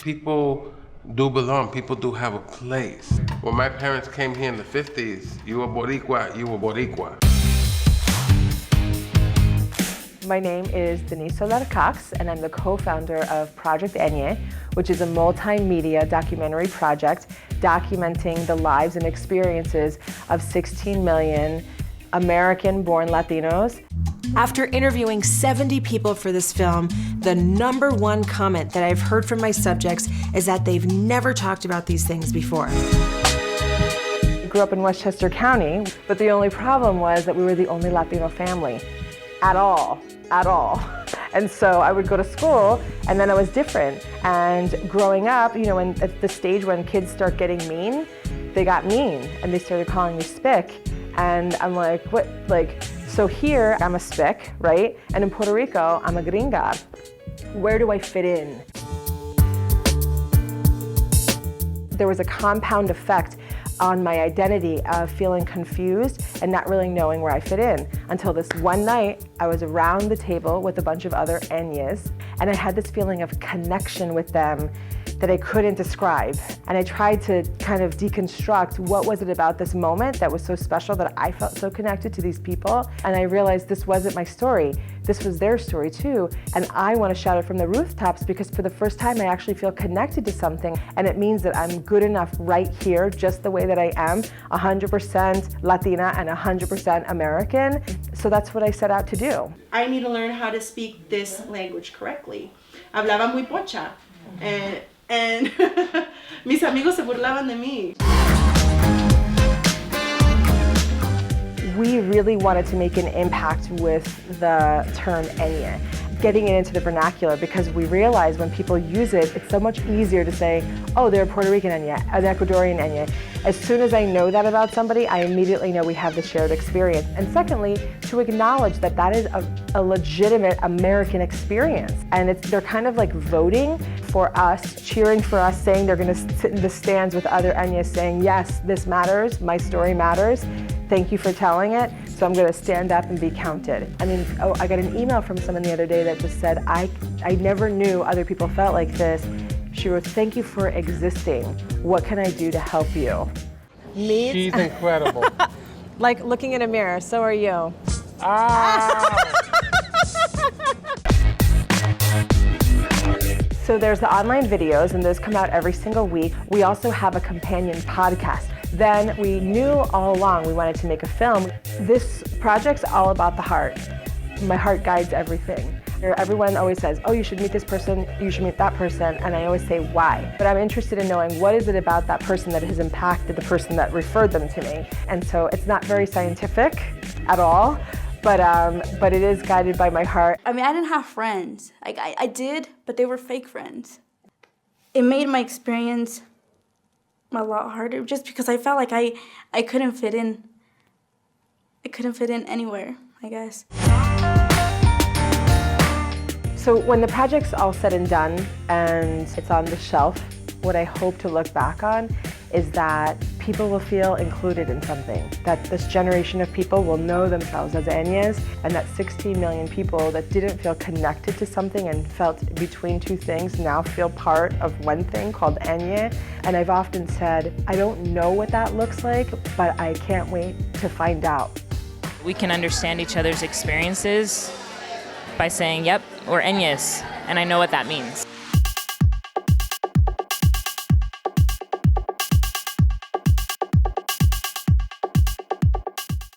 People do belong, people do have a place. When my parents came here in the 50s, you were Boricua, you were Boricua. My name is Denise Soler Cox, and I'm the co-founder of Project Enye, which is a multimedia documentary project documenting the lives and experiences of 16 million American-born Latinos. After interviewing 70 people for this film, the #1 comment that I've heard from my subjects is that they've never talked about these things before. I grew up in Westchester County, but the only problem was that we were the only Latino family at all. And so I would go to school, and then I was different. And growing up, you know, at the stage when kids start getting mean, they got mean, and they started calling me spick. And I'm like, what, like, so here I'm a spick, right? And in Puerto Rico, I'm a gringa. Where do I fit in? There was a compound effect on my identity of feeling confused and not really knowing where I fit in, until this one night I was around the table with a bunch of other Enyes, and I had this feeling of connection with them that I couldn't describe. And I tried to kind of deconstruct what was it about this moment that was so special that I felt so connected to these people. And I realized this wasn't my story. This was their story too. And I want to shout it from the rooftops because for the first time I actually feel connected to something. And it means that I'm good enough right here, just the way that I am, 100% Latina and 100% American. So that's what I set out to do. I need to learn how to speak this language correctly. Hablaba muy pocha. And mis amigos se burlaban de mí. We really wanted to make an impact with the term Enye, getting it into the vernacular, because we realized when people use it, it's so much easier to say, oh, they're a Puerto Rican Enye, an Ecuadorian Enye. As soon as I know that about somebody, I immediately know we have the shared experience. And secondly, to acknowledge that that is a legitimate American experience. And they're kind of like voting for us, cheering for us, saying they're gonna sit in the stands with other Enyes saying, yes, this matters, my story matters, thank you for telling it, so I'm gonna stand up and be counted. I mean, I got an email from someone the other day that just said, I never knew other people felt like this. She wrote, thank you for existing. What can I do to help you? Me? She's incredible. Like looking in a mirror, so are you. So there's the online videos, and those come out every single week. We also have a companion podcast. Then we knew all along we wanted to make a film. This project's all about the heart. My heart guides everything. Everyone always says, oh, you should meet this person, you should meet that person, and I always say, why? But I'm interested in knowing what is it about that person that has impacted the person that referred them to me. And so it's not very scientific at all, but it is guided by my heart. I mean, I didn't have friends. Like, I did, but they were fake friends. It made my experience a lot harder just because I felt like I couldn't fit in. I couldn't fit in anywhere, I guess. So when the project's all said and done and it's on the shelf, what I hope to look back on is that people will feel included in something, that this generation of people will know themselves as Enyes, and that 16 million people that didn't feel connected to something and felt between two things now feel part of one thing called Enye. And I've often said, I don't know what that looks like, but I can't wait to find out. We can understand each other's experiences by saying, yep, we're Enyes, and I know what that means.